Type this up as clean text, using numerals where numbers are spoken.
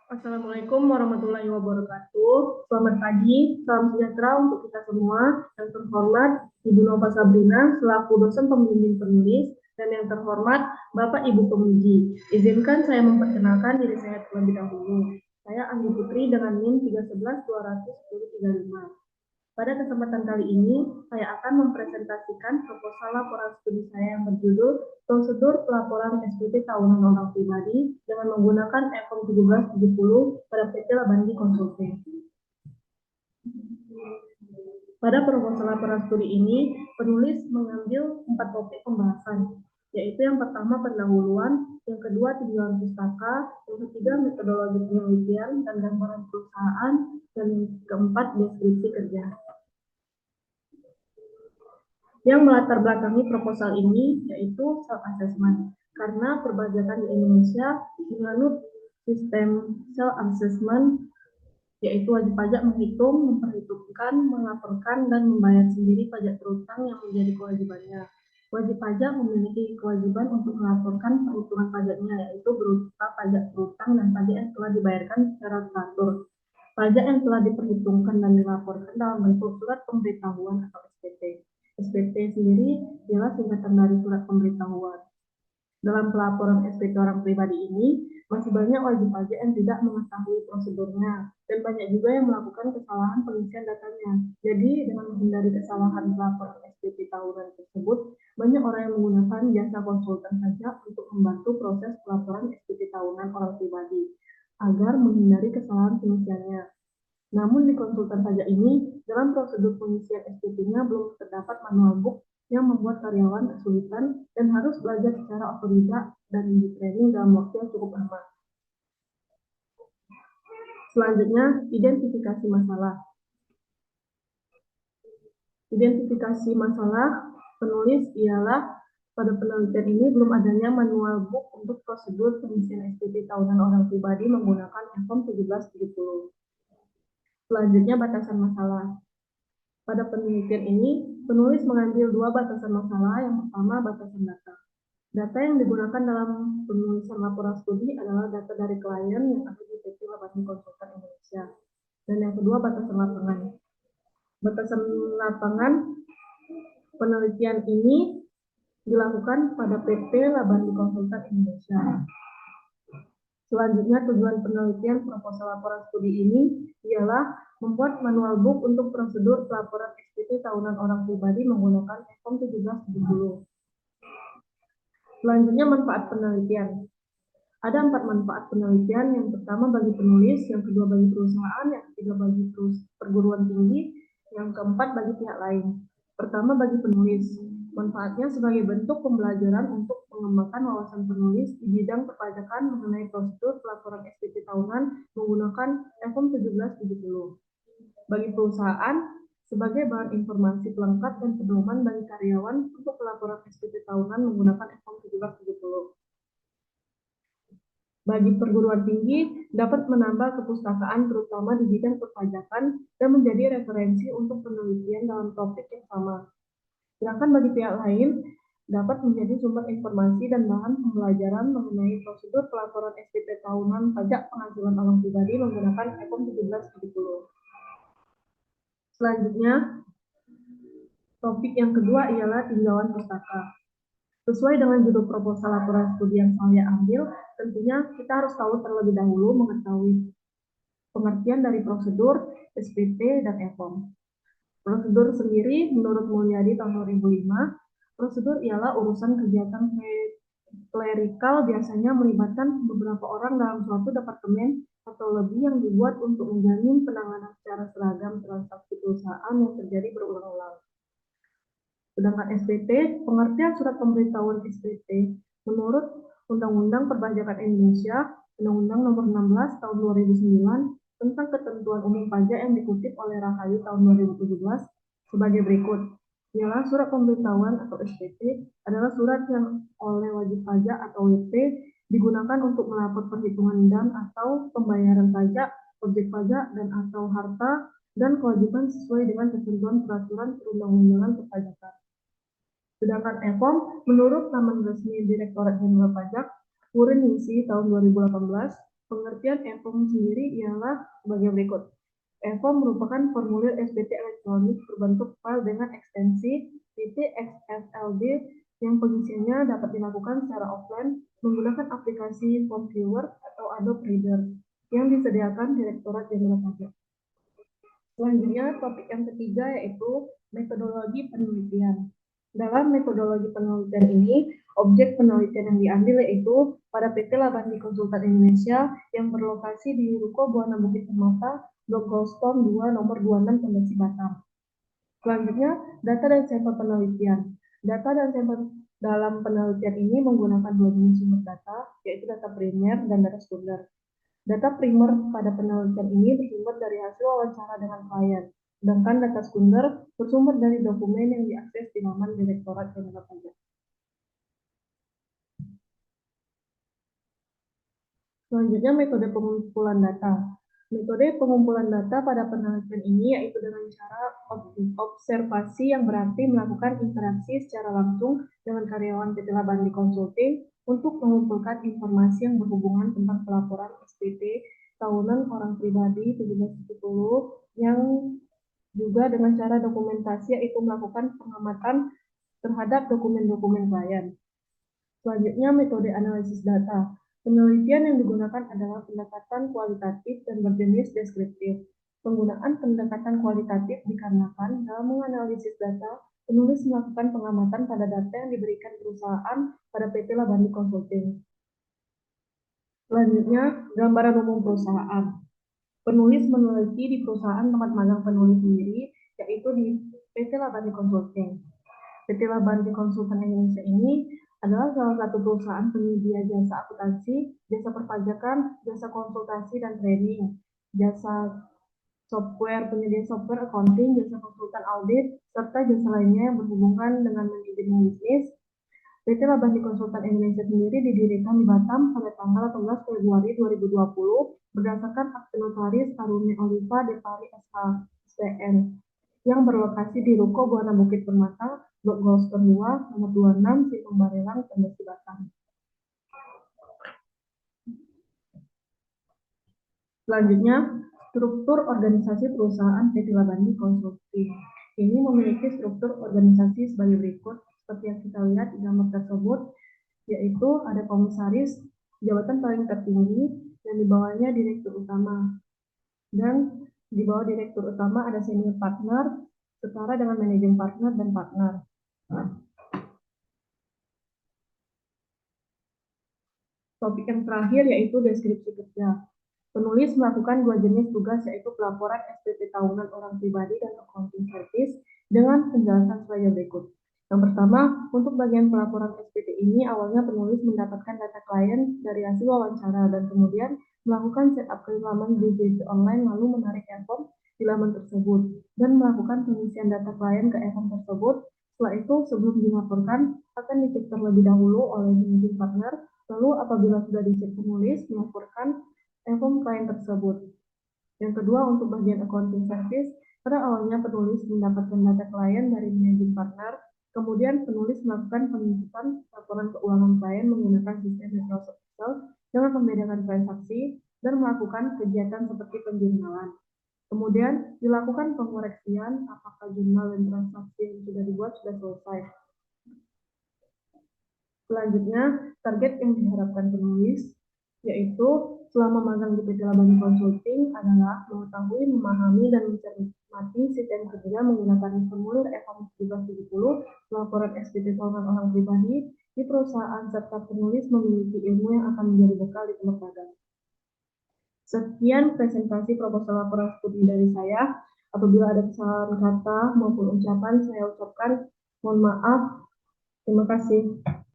Assalamualaikum warahmatullahi wabarakatuh. Selamat pagi, salam sejahtera untuk kita semua. Yang terhormat Ibu Nova Sabrina selaku dosen pembimbing penulis, dan yang terhormat Bapak Ibu Pemuji. Izinkan saya memperkenalkan diri saya terlebih dahulu. Saya Anggi Putri dengan NIM 311-210-35. Pada kesempatan kali ini, saya akan mempresentasikan proposal laporan studi saya yang berjudul Prosedur Pelaporan SPP Tahunan Orang Pribadi dengan menggunakan EFOM 1770 pada PT Labandi Konsulting. Pada proposal laporan studi ini, penulis mengambil 4 topik pembahasan, yaitu yang pertama pendahuluan, yang kedua tinjauan pustaka, yang ketiga metodologi penelitian dan gambaran perusahaan, dan yang keempat deskripsi kerja. Yang melatar belakangi proposal ini yaitu self-assessment, karena perpajakan di Indonesia menganut sistem self-assessment, yaitu wajib pajak menghitung, memperhitungkan, melaporkan, dan membayar sendiri pajak terutang yang menjadi kewajibannya. Wajib pajak memiliki kewajiban untuk melaporkan perhitungan pajaknya, yaitu berupa pajak terutang dan pajak yang telah dibayarkan secara teratur. Pajak yang telah diperhitungkan dan dilaporkan dalam bentuk surat pemberitahuan atau SPT. SPT sendiri ialah singkatan dari surat pemberitahuan. Dalam pelaporan SPT orang pribadi ini, masih banyak wajib pajak yang tidak mengetahui prosedurnya, dan banyak juga yang melakukan kesalahan pengisian datanya. Jadi, dengan menghindari kesalahan pelaporan SPT tahunan tersebut, banyak orang yang menggunakan jasa konsultan pajak untuk membantu proses pelaporan SPT tahunan orang pribadi, agar menghindari kesalahan pengisiannya. Namun di konsultan pajak ini, dalam prosedur pengisian SPT-nya belum terdapat manual book yang membuat karyawan kesulitan dan harus belajar secara otodidak dan di training dalam waktu yang cukup lama. Selanjutnya, identifikasi masalah. Identifikasi masalah penulis ialah pada penelitian ini belum adanya manual book untuk prosedur pengisian SPT tahunan orang pribadi menggunakan EFOM 1770. Selanjutnya, batasan masalah. Pada penelitian ini, penulis mengambil 2 batasan masalah. Yang pertama, batasan data. Data yang digunakan dalam penulisan laporan studi adalah data dari klien yang ada di PT Labandi Konsultan Indonesia. Dan yang kedua, batasan lapangan. Batasan lapangan penelitian ini dilakukan pada PT Labandi Konsultan Indonesia. Selanjutnya, tujuan penelitian proposal laporan studi ini ialah membuat manual book untuk prosedur pelaporan SPT tahunan orang pribadi menggunakan EFOM 1770. Selanjutnya, manfaat penelitian. Ada 4 manfaat penelitian. Yang pertama bagi penulis, yang kedua bagi perusahaan, yang ketiga bagi perguruan tinggi, yang keempat bagi pihak lain. Pertama bagi penulis. Manfaatnya sebagai bentuk pembelajaran untuk mengembangkan wawasan penulis di bidang perpajakan mengenai prosedur pelaporan SPT tahunan menggunakan EFOM 1770. Bagi perusahaan, sebagai bahan informasi pelengkap dan pedoman bagi karyawan untuk pelaporan SPT tahunan menggunakan EFOM 1770. Bagi perguruan tinggi, dapat menambah kepustakaan terutama di bidang perpajakan dan menjadi referensi untuk penelitian dalam topik yang sama. Sedangkan bagi pihak lain, dapat menjadi sumber informasi dan bahan pembelajaran mengenai prosedur pelaporan SPT tahunan pajak penghasilan orang pribadi menggunakan EFOM 1770. Selanjutnya, topik yang kedua ialah tinjauan pustaka. Sesuai dengan judul proposal laporan studi yang saya ambil, tentunya kita harus tahu terlebih dahulu mengetahui pengertian dari prosedur, SPT, dan EFOM. Prosedur sendiri, menurut Mulyadi tahun 2005, prosedur ialah urusan kegiatan klerikal biasanya melibatkan beberapa orang dalam suatu departemen atau lebih yang dibuat untuk menjamin penanganan secara seragam transaksi perusahaan yang terjadi berulang-ulang. Sedangkan SPT, pengertian surat pemberitahuan SPT, menurut Undang-Undang Perpajakan Indonesia, Undang-Undang Nomor 16 Tahun 2009, tentang ketentuan umum pajak yang dikutip oleh Rahayu tahun 2017 sebagai berikut. Ialah surat pemberitahuan atau SPT adalah surat yang oleh wajib pajak atau WP digunakan untuk melapor perhitungan dan atau pembayaran pajak, objek pajak dan atau harta dan kewajiban sesuai dengan ketentuan peraturan perundang-undangan perpajakan. Sedangkan EFOM menurut laman resmi Direktorat Jenderal Pajak, Kurin Misi tahun 2018, Pengertian e-form sendiri ialah sebagai berikut. E-form merupakan formulir SPT elektronik berbentuk file dengan ekstensi .xslb yang pengisiannya dapat dilakukan secara offline menggunakan aplikasi Form Viewer atau Adobe Reader yang disediakan Direktorat Jenderal Pajak. Selanjutnya, topik yang ketiga yaitu metodologi penelitian. Dalam metodologi penelitian ini, objek penelitian yang diambil yaitu pada PT Labandi Konsultan Indonesia yang berlokasi di Ruko Buana Bukit Permata, Blok Goldstone 2, nomor 26, Tembesi, Batam. Selanjutnya, data dan sampel penelitian. Data dan sampel dalam penelitian ini menggunakan dua jenis sumber data, yaitu data primer dan data sekunder. Data primer pada penelitian ini bersumber dari hasil wawancara dengan klien, sedangkan data sekunder bersumber dari dokumen yang diakses di laman Direktorat Jenderal Pajak. Selanjutnya, metode pengumpulan data. Metode pengumpulan data pada penelitian ini yaitu dengan cara observasi yang berarti melakukan interaksi secara langsung dengan karyawan PT Labandi Consulting untuk mengumpulkan informasi yang berhubungan tentang pelaporan SPT tahunan orang pribadi 1770 yang juga dengan cara dokumentasi yaitu melakukan pengamatan terhadap dokumen-dokumen klien. Selanjutnya, metode analisis data. Penelitian yang digunakan adalah pendekatan kualitatif dan berjenis deskriptif. Penggunaan pendekatan kualitatif dikarenakan dalam menganalisis data, penulis melakukan pengamatan pada data yang diberikan perusahaan pada PT Labandi Consulting. Selanjutnya, gambaran umum perusahaan. Penulis meneliti di perusahaan tempat magang penulis sendiri, yaitu di PT Labandi Consulting. PT Labandi Konsultan Indonesia ini adalah salah satu perusahaan penyedia jasa akuntansi, jasa perpajakan, jasa konsultasi dan training, jasa software, penyedia software accounting, jasa konsultan audit, serta jasa lainnya yang berhubungan dengan manajemen bisnis. PT Labandi Konsultan Indonesia sendiri didirikan di Batam pada tanggal 18 Februari 2020 berdasarkan akte notaris Karunia Oliva Depari SH SPN yang berlokasi di Ruko Buana Bukit Permata, Blok Goldstone 2, nomor 26, Simpang Barelang, Tembesi, Batam. Selanjutnya, struktur organisasi perusahaan PT Labandi Consulting. Ini memiliki struktur organisasi sebagai berikut, seperti yang kita lihat di gambar tersebut, yaitu ada komisaris, jabatan paling tertinggi, dan di bawahnya direktur utama. Dan di bawah direktur utama ada senior partner, setara dengan manajer partner dan partner. Topik yang terakhir yaitu deskripsi kerja. Penulis melakukan dua jenis tugas yaitu pelaporan SPT tahunan orang pribadi dan accounting service dengan penjelasan sebagai berikut. Yang pertama, untuk bagian pelaporan SPT ini awalnya penulis mendapatkan data klien dari hasil wawancara dan kemudian melakukan setup ke laman JJP online lalu menarik e-form di laman tersebut dan melakukan pengisian data klien ke e-form tersebut. Setelah itu, sebelum dilaporkan, akan dicek terlebih dahulu oleh manajer partner, lalu apabila sudah dicek penulis, melaporkan e-form klien tersebut. Yang kedua, untuk bagian accounting service, pada awalnya penulis mendapatkan data klien dari manajer partner, kemudian penulis melakukan pengisian laporan keuangan klien menggunakan sistem Microsoft Excel dengan membedakan transaksi dan melakukan kegiatan seperti penjurnalan. Kemudian dilakukan pengoreksian apakah jurnal dan transaksi yang sudah dibuat sudah selesai. Selanjutnya, target yang diharapkan penulis yaitu selama magang di PT Labandi Consulting adalah mengetahui, memahami, dan mencermati sistem kerja menggunakan formulir e-form 1770, laporan SPT tahunan orang pribadi di perusahaan, serta penulis memiliki ilmu yang akan menjadi bekal di tempat magang. Sekian presentasi proposal laporan studi dari saya. Apabila ada kesalahan kata maupun ucapan, saya ucapkan mohon maaf. Terima kasih.